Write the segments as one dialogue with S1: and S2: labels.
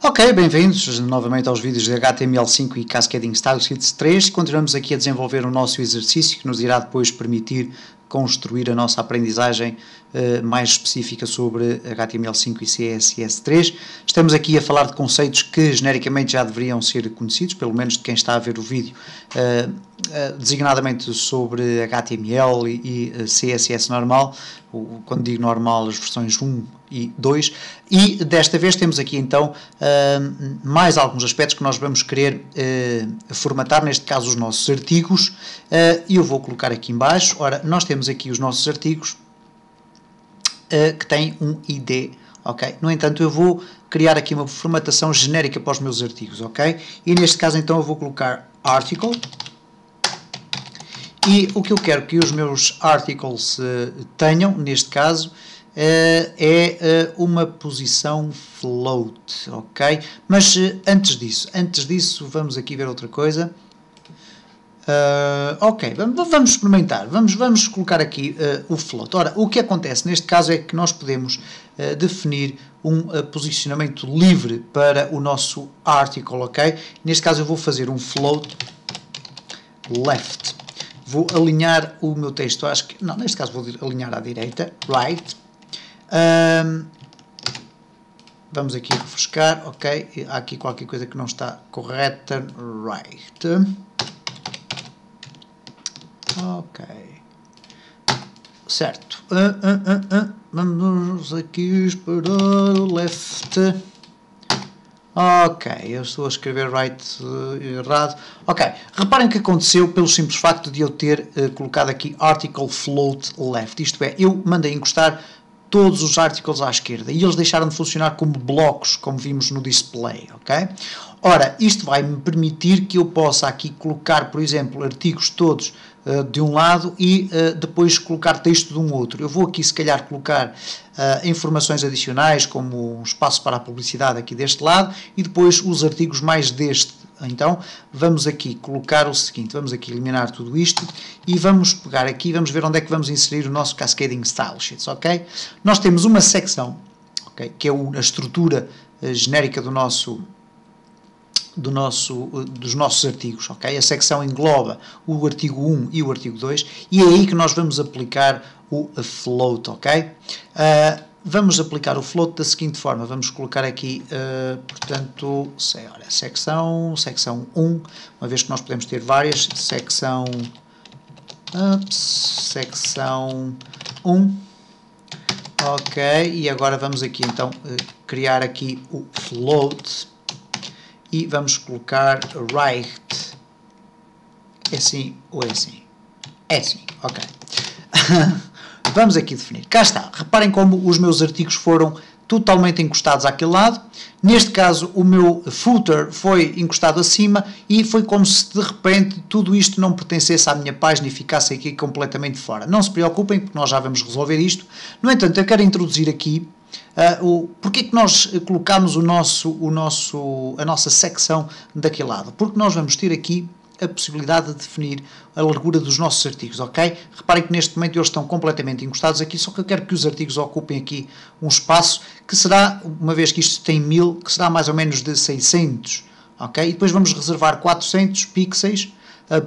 S1: Ok, bem-vindos novamente aos vídeos de HTML5 e Cascading Style Sheets 3. Continuamos aqui a desenvolver o nosso exercício que nos irá depois permitir construir a nossa aprendizagem mais específica sobre HTML5 e CSS3. Estamos aqui a falar de conceitos que genericamente já deveriam ser conhecidos, pelo menos de quem está a ver o vídeo, designadamente sobre HTML e CSS normal, quando digo normal, as versões 1 e 2, e desta vez temos aqui então mais alguns aspectos que nós vamos querer formatar, neste caso os nossos artigos, e eu vou colocar aqui em baixo. Ora, nós temos aqui os nossos artigos que têm um ID, ok? No entanto, eu vou criar aqui uma formatação genérica para os meus artigos, ok? E neste caso então eu vou colocar article, e o que eu quero que os meus articles tenham, neste caso, é uma posição float, ok? Mas antes disso, vamos aqui ver outra coisa. Ok, vamos experimentar, vamos colocar aqui o float. Ora, o que acontece neste caso é que nós podemos definir um posicionamento livre para o nosso article, ok? Neste caso eu vou fazer um float left. Vou alinhar o meu texto, acho que, não, neste caso vou alinhar à direita, right. Vamos aqui refrescar, ok, há aqui qualquer coisa que não está correta, right. Ok, certo, vamos aqui para o left. Ok, eu estou a escrever right errado. Ok, reparem que aconteceu pelo simples facto de eu ter colocado aqui article float left, isto é, eu mandei encostar todos os articles à esquerda e eles deixaram de funcionar como blocos, como vimos no display, ok? Ora, isto vai me permitir que eu possa aqui colocar, por exemplo, artigos todos de um lado e depois colocar texto de um outro. Eu vou aqui se calhar colocar informações adicionais, como um espaço para a publicidade aqui deste lado e depois os artigos mais deste. Então vamos aqui colocar o seguinte, vamos aqui eliminar tudo isto e vamos pegar aqui, vamos ver onde é que vamos inserir o nosso Cascading Style Sheets, ok? Nós temos uma secção, okay, que é a estrutura genérica dos nossos artigos, ok? A secção engloba o artigo 1 e o artigo 2 e é aí que nós vamos aplicar o float, ok? Vamos aplicar o float da seguinte forma, vamos colocar aqui, portanto, olha, secção 1, uma vez que nós podemos ter várias, secção 1, ok, e agora vamos aqui então criar aqui o float, e vamos colocar right, é assim ou é assim? É assim, ok. Vamos aqui definir, cá está, reparem como os meus artigos foram totalmente encostados àquele lado, neste caso o meu footer foi encostado acima e foi como se de repente tudo isto não pertencesse à minha página e ficasse aqui completamente fora. Não se preocupem porque nós já vamos resolver isto, no entanto eu quero introduzir aqui porque é que nós colocamos a nossa secção daquele lado? Porque nós vamos ter aqui a possibilidade de definir a largura dos nossos artigos, ok? Reparem que neste momento eles estão completamente encostados aqui, só que eu quero que os artigos ocupem aqui um espaço que será, uma vez que isto tem 1000, que será mais ou menos de 600, ok? E depois vamos reservar 400 pixels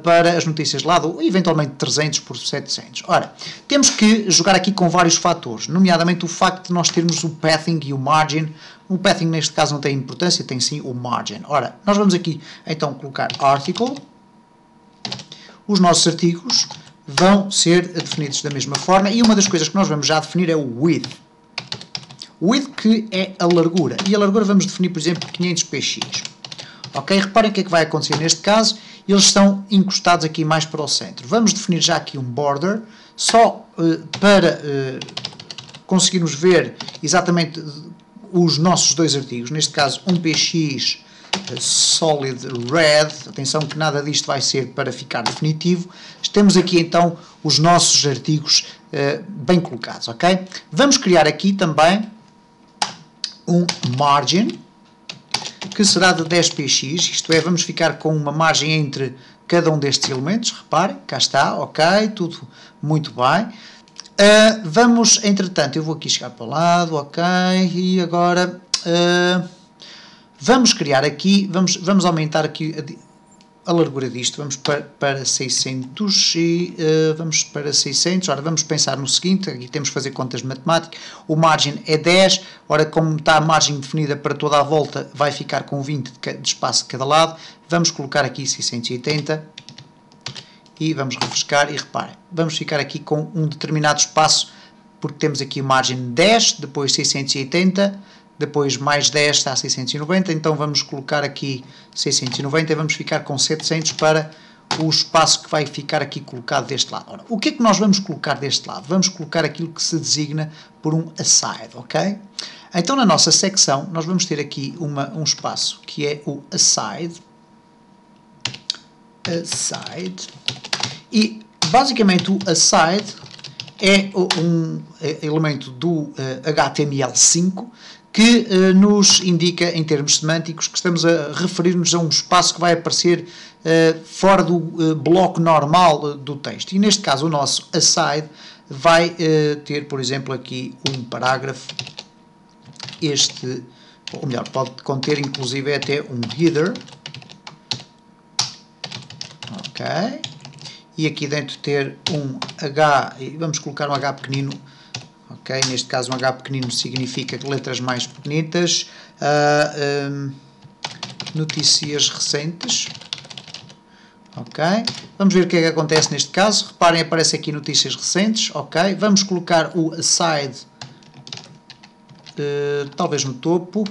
S1: para as notícias de lado, ou eventualmente 300 por 700. Ora, temos que jogar aqui com vários fatores, nomeadamente o facto de nós termos o pathing e o margin. O pathing neste caso não tem importância, tem sim o margin. Ora, nós vamos aqui então colocar article. Os nossos artigos vão ser definidos da mesma forma e uma das coisas que nós vamos já definir é o width. O width que é a largura, e a largura vamos definir, por exemplo, 500 px. Ok? Reparem o que é que vai acontecer neste caso, eles estão encostados aqui mais para o centro. Vamos definir já aqui um border, só para conseguirmos ver exatamente os nossos dois artigos, neste caso um px solid red, atenção que nada disto vai ser para ficar definitivo. Temos aqui então os nossos artigos bem colocados, ok? Vamos criar aqui também um margin, que será de 10 px, isto é, vamos ficar com uma margem entre cada um destes elementos, reparem, cá está, ok, tudo muito bem. Vamos, entretanto, eu vou aqui chegar para o lado, ok, e agora Vamos criar aqui, vamos aumentar aqui a largura disto, vamos para 600 e vamos para 600, ora vamos pensar no seguinte, aqui temos que fazer contas de matemática, o margem é 10, ora como está a margem definida para toda a volta, vai ficar com 20 de espaço de cada lado, vamos colocar aqui 680 e vamos refrescar e reparem, vamos ficar aqui com um determinado espaço, porque temos aqui margem 10, depois 680, depois mais 10 está a 690, então vamos colocar aqui 690 e vamos ficar com 700 para o espaço que vai ficar aqui colocado deste lado. Ora, o que é que nós vamos colocar deste lado? Vamos colocar aquilo que se designa por um aside, ok? Então na nossa secção nós vamos ter aqui um espaço que é o aside, e basicamente o aside é um elemento do HTML5 que nos indica, em termos semânticos, que estamos a referir-nos a um espaço que vai aparecer fora do bloco normal do texto. E neste caso o nosso aside vai ter, por exemplo, aqui um parágrafo, ou melhor, pode conter inclusive até um header, ok? E aqui dentro ter um H, vamos colocar um H pequenino, ok? Neste caso um H pequenino significa letras mais pequenitas, notícias recentes, ok? Vamos ver o que é que acontece neste caso, reparem, aparece aqui notícias recentes, ok? Vamos colocar o aside, talvez no topo,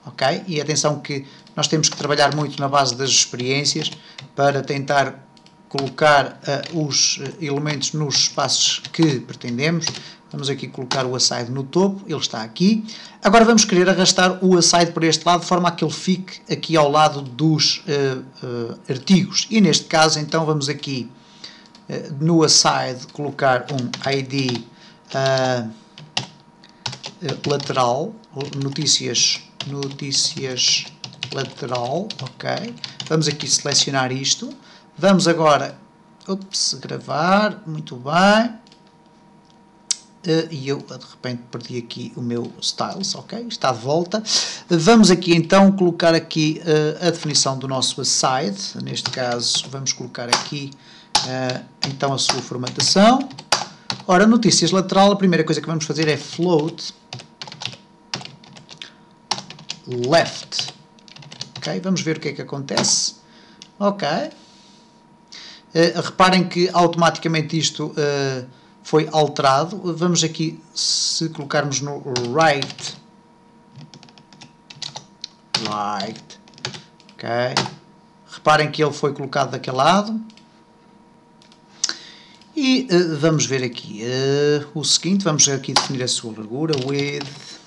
S1: ok? E atenção que nós temos que trabalhar muito na base das experiências para tentar colocar os elementos nos espaços que pretendemos. Vamos aqui colocar o aside no topo, ele está aqui. Agora vamos querer arrastar o aside para este lado, de forma a que ele fique aqui ao lado dos artigos. E neste caso, então, vamos aqui no aside colocar um ID lateral, notícias lateral, ok? Vamos aqui selecionar isto. Vamos agora, gravar, muito bem. E eu, de repente, perdi aqui o meu styles, ok? Está de volta. Vamos aqui, então, colocar aqui a definição do nosso aside. Neste caso, vamos colocar aqui, então, a sua formatação. Ora, notícias lateral, a primeira coisa que vamos fazer é float left. Ok? Vamos ver o que é que acontece. Ok. Reparem que automaticamente isto foi alterado. Vamos aqui, se colocarmos no right, ok, reparem que ele foi colocado daquele lado. E vamos ver aqui o seguinte, vamos aqui definir a sua largura, width,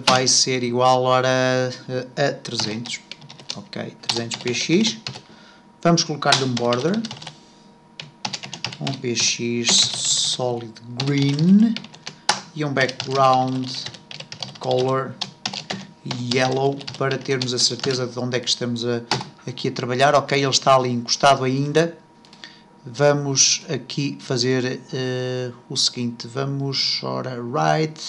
S1: vai ser igual ora, a 300, ok, 300 px. Vamos colocar-lhe um border, um px solid green e um background color yellow para termos a certeza de onde é que estamos aqui a trabalhar. Ok, ele está ali encostado ainda. Vamos aqui fazer o seguinte, vamos, ora, right,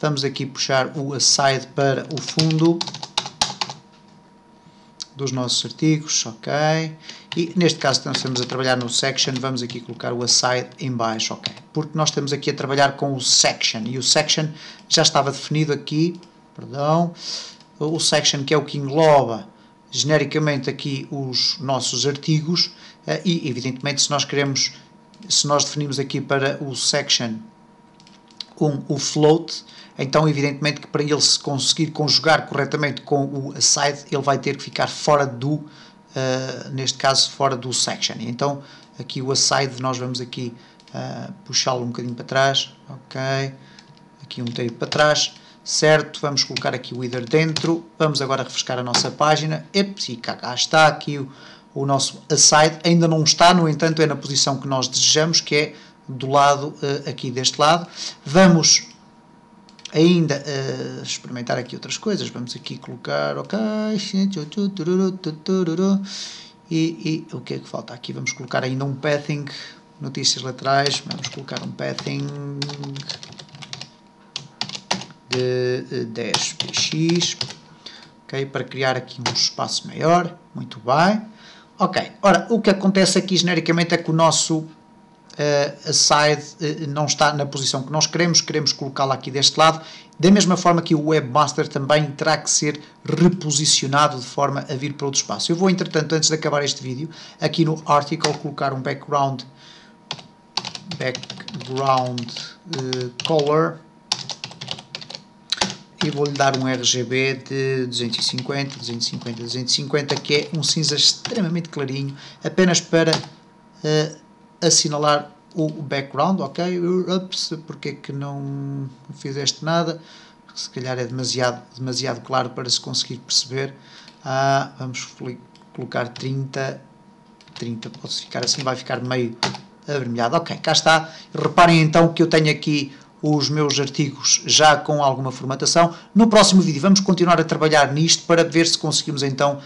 S1: vamos aqui puxar o aside para o fundo dos nossos artigos, ok, e neste caso nós estamos a trabalhar no section, vamos aqui colocar o aside em baixo, ok, porque nós estamos aqui a trabalhar com o section, e o section já estava definido aqui, perdão, o section que é o que engloba genericamente aqui os nossos artigos, e evidentemente se nós definimos aqui para o section o float, então evidentemente que para ele se conseguir conjugar corretamente com o aside, ele vai ter que ficar fora do, neste caso, fora do section. Então aqui o aside nós vamos aqui puxá-lo um bocadinho para trás, ok, aqui um bocadinho para trás, certo, vamos colocar aqui o header dentro, vamos agora refrescar a nossa página, e cá está aqui o nosso aside, ainda não está, no entanto é na posição que nós desejamos, que é do lado aqui deste lado. Vamos ainda experimentar aqui outras coisas, vamos aqui colocar, ok, e o que é que falta aqui? Vamos colocar ainda um pathing, notícias laterais, vamos colocar um pathing de 10 px, ok, para criar aqui um espaço maior. Muito bem. Ok, ora, o que acontece aqui genericamente é que o nosso side não está na posição que nós queremos colocá-la aqui deste lado, da mesma forma que o webmaster também terá que ser reposicionado de forma a vir para outro espaço. Eu vou, entretanto, antes de acabar este vídeo, aqui no article colocar um background color e vou-lhe dar um RGB de 250, 250, 250, que é um cinza extremamente clarinho, apenas para assinalar o background, ok? Ups, porque é que não fizeste nada? Porque se calhar é demasiado claro para se conseguir perceber. Vamos colocar 30, pode ficar assim, vai ficar meio avermelhado. Ok, cá está. Reparem então que eu tenho aqui os meus artigos já com alguma formatação. No próximo vídeo vamos continuar a trabalhar nisto para ver se conseguimos então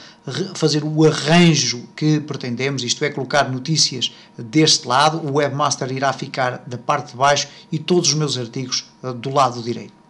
S1: fazer o arranjo que pretendemos, isto é, colocar notícias deste lado, o webmaster irá ficar da parte de baixo e todos os meus artigos do lado direito.